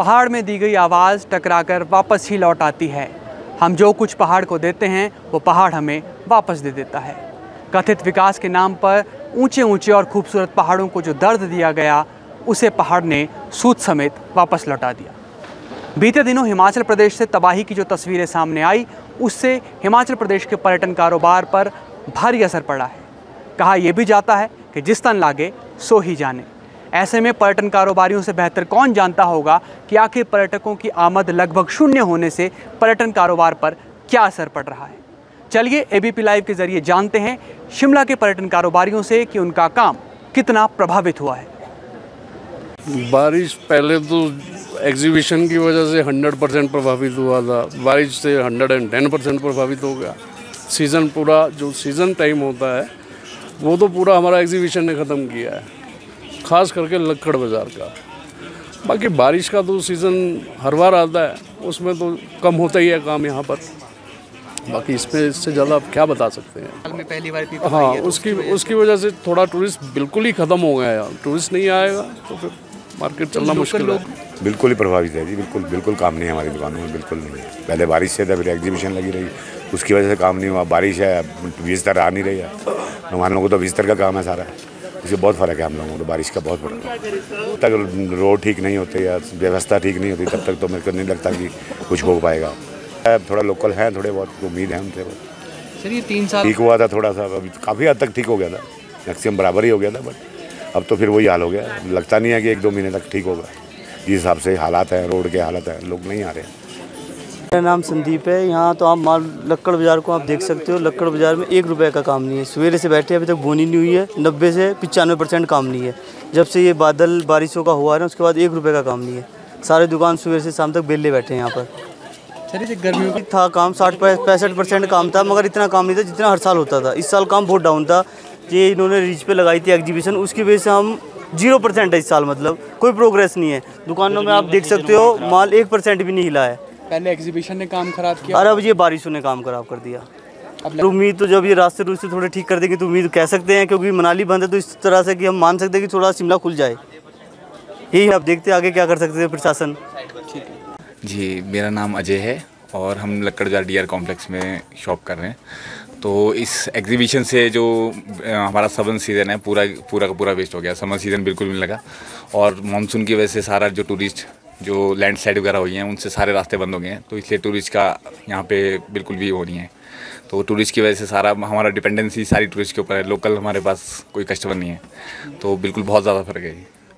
पहाड़ में दी गई आवाज़ टकराकर वापस ही लौट आती है। हम जो कुछ पहाड़ को देते हैं वो पहाड़ हमें वापस दे देता है। कथित विकास के नाम पर ऊंचे ऊंचे और खूबसूरत पहाड़ों को जो दर्द दिया गया, उसे पहाड़ ने सूद समेत वापस लौटा दिया। बीते दिनों हिमाचल प्रदेश से तबाही की जो तस्वीरें सामने आई, उससे हिमाचल प्रदेश के पर्यटन कारोबार पर भारी असर पड़ा है। कहा यह भी जाता है कि जिस तन लागे सो ही जाने। ऐसे में पर्यटन कारोबारियों से बेहतर कौन जानता होगा कि आखिर पर्यटकों की आमद लगभग शून्य होने से पर्यटन कारोबार पर क्या असर पड़ रहा है। चलिए एबीपी लाइव के जरिए जानते हैं शिमला के पर्यटन कारोबारियों से कि उनका काम कितना प्रभावित हुआ है। बारिश पहले तो एग्जीबिशन की वजह से 100% प्रभावित हुआ था, बारिश से 110% प्रभावित हो गया। सीज़न पूरा जो सीज़न टाइम होता है वो तो पूरा हमारा एग्जीबिशन ने ख़त्म किया है, ख़ास करके लक्कड़ बाज़ार का। बाकी बारिश का तो सीज़न हर बार आता है, उसमें तो कम होता ही है काम यहाँ पर। बाकी इससे ज़्यादा आप क्या बता सकते हैं। साल में पहली बार हाँ, उसकी वजह से थोड़ा टूरिस्ट बिल्कुल ही ख़त्म हो गया है। टूरिस्ट नहीं आएगा तो फिर मार्केट चलना मुश्किल है। बिल्कुल ही प्रभावित है जी, बिल्कुल काम नहीं है हमारी दुकानों में, बिल्कुल नहीं है। पहले बारिश से था, फिर एग्जीबिशन लगी रही, उसकी वजह से काम नहीं हुआ। बारिश है, विजिटर आ नहीं रही है। हम लोगों को तो विजिटर का काम है सारा, इससे बहुत फ़र्क है हम लोगों को तो। बारिश का बहुत फ़र्क है। जब तक रोड ठीक नहीं होते या व्यवस्था ठीक नहीं होती तब तक तो मेरे को नहीं लगता कि कुछ हो पाएगा। थोड़ा लोकल हैं, थोड़े बहुत उम्मीद है उनसे। चलिए 3 साल ठीक हुआ था थोड़ा सा, अभी काफ़ी हद तक ठीक हो गया था, मैक्सिमम बराबर ही हो गया था। बट अब तो फिर वही हाल हो गया। लगता नहीं है कि 1-2 महीने तक ठीक होगा। जिस हिसाब से हालात हैं, रोड के हालत हैं, लोग नहीं आ रहे हैं। मेरा नाम संदीप है। यहाँ तो आप माल लक्कड़ बाज़ार को आप देख सकते हो। लक्कड़ बाज़ार में 1 रुपये का काम नहीं है। सवेरे से बैठे अभी तक बोनी नहीं हुई है। 90 से 95% काम नहीं है। जब से ये बादल बारिशों का हुआ है ना, उसके बाद 1 रुपये का काम नहीं है। सारे दुकान सुबह से शाम तक बेले बैठे हैं यहाँ पर। चलिए गर्मियों की था काम 60-65% काम था, मगर इतना काम नहीं था जितना हर साल होता था। इस साल काम बहुत डाउन था। ये इन्होंने रीच पे लगाई थी एग्जीबिशन, उसकी वजह से हम 0% है इस साल, मतलब कोई प्रोग्रेस नहीं है। दुकानों में आप देख सकते हो माल 1% भी नहीं हिला है। पहले एग्जीबिशन ने काम खराब किया और अब ये बारिशों ने काम खराब कर दिया। अब उम्मीद तो जब ये रास्ते थोड़े ठीक कर देंगे तो उम्मीद कह सकते हैं, क्योंकि मनाली बंद है तो इस तरह से कि हम मान सकते हैं कि थोड़ा शिमला खुल जाए। यही आप देखते हैं आगे क्या कर सकते हैं प्रशासन। जी, मेरा नाम अजय है और हम लक्कड़ बाज़ार डीआर कॉम्प्लेक्स में शॉप कर रहे हैं। तो इस एग्जीबिशन से जो हमारा समर सीज़न है पूरा का पूरा वेस्ट हो गया। समर सीज़न बिल्कुल नहीं लगा और मानसून की वजह से सारा जो टूरिस्ट जो लैंडस्लाइड वगैरह हुई हैं उनसे सारे रास्ते बंद हो गए हैं। तो इसलिए टूरिस्ट का यहाँ पे बिल्कुल भी हो नहीं है। तो टूरिस्ट की वजह से सारा हमारा डिपेंडेंसी सारी टूरिस्ट के ऊपर है। लोकल हमारे पास कोई कस्टमर नहीं है, तो बिल्कुल बहुत ज़्यादा फ़र्क है।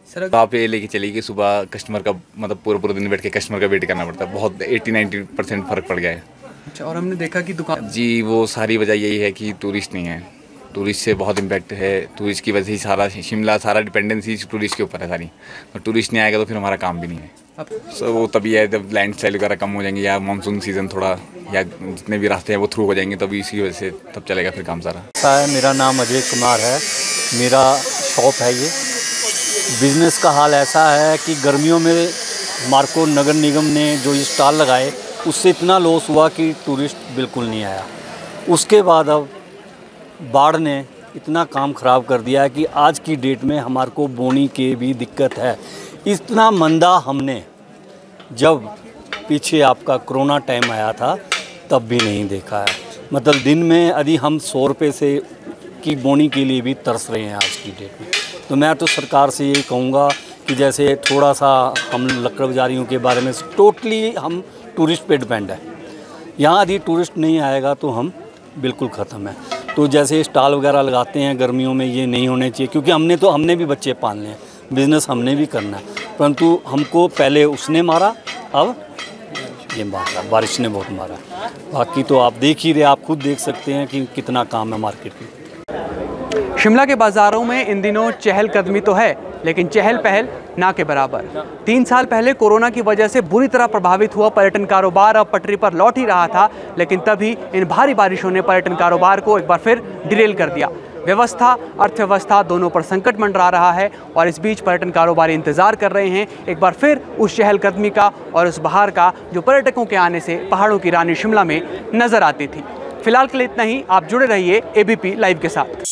सर तो आप ये लेके चलिए कि सुबह कस्टमर का मतलब पूरा दिन बैठ के कस्टमर का वेट करना पड़ता है। बहुत 80-90% फ़र्क पड़ गया है। अच्छा, और हमने देखा कि दुकान जी, वो सारी वजह यही है कि टूरिस्ट नहीं है। टूरिस्ट से बहुत इम्पैक्ट है। टूरिस्ट की वजह से ही सारा शिमला सारा डिपेंडेंसी टूरिस्ट के ऊपर है सारी। तो टूरिस्ट नहीं आएगा तो फिर हमारा काम भी नहीं है। सर वो तभी है जब लैंडस्लाइड वगैरह कम हो जाएंगे या मानसून सीज़न थोड़ा या जितने भी रास्ते हैं वो थ्रू हो जाएंगे, तभी इसी वजह से तब चलेगा फिर काम सारा। मेरा नाम अजय कुमार है, मेरा शॉप है ये। बिज़नेस का हाल ऐसा है कि गर्मियों में मार्को नगर निगम ने जो ये स्टॉल लगाए उससे इतना लॉस हुआ कि टूरिस्ट बिल्कुल नहीं आया। उसके बाद अब बाढ़ ने इतना काम ख़राब कर दिया है कि आज की डेट में हमारे को बोनी के भी दिक्कत है। इतना मंदा हमने जब पीछे आपका कोरोना टाइम आया था तब भी नहीं देखा है। मतलब दिन में यदि हम 100 रुपये से की बोनी के लिए भी तरस रहे हैं आज की डेट में। तो मैं तो सरकार से यही कहूँगा कि जैसे थोड़ा सा हम लक्कड़ बाज़ारियों के बारे में टोटली हम टूरिस्ट पे डिपेंड है। यहाँ यदि टूरिस्ट नहीं आएगा तो हम बिल्कुल ख़त्म है। तो जैसे स्टॉल वगैरह लगाते हैं गर्मियों में, ये नहीं होने चाहिए, क्योंकि हमने भी बच्चे पालने हैं, बिज़नेस हमने भी करना है। परंतु हमको पहले उसने मारा, अब ये मारा, बारिश ने बहुत मारा। बाकी तो आप देख ही रहे, आप खुद देख सकते हैं कि कितना काम है मार्केट में। शिमला के बाज़ारों में इन दिनों चहलकदमी तो है, लेकिन चहल पहल ना के बराबर। 3 साल पहले कोरोना की वजह से बुरी तरह प्रभावित हुआ पर्यटन कारोबार अब पटरी पर लौट ही रहा था, लेकिन तभी इन भारी बारिशों ने पर्यटन कारोबार को एक बार फिर डिरेल कर दिया। व्यवस्था अर्थव्यवस्था दोनों पर संकट मंडरा रहा है और इस बीच पर्यटन कारोबारी इंतजार कर रहे हैं एक बार फिर उस चहलकदमी का और उस बहार का जो पर्यटकों के आने से पहाड़ों की रानी शिमला में नजर आती थी। फिलहाल के लिए इतना ही। आप जुड़े रहिए एबीपी लाइव के साथ।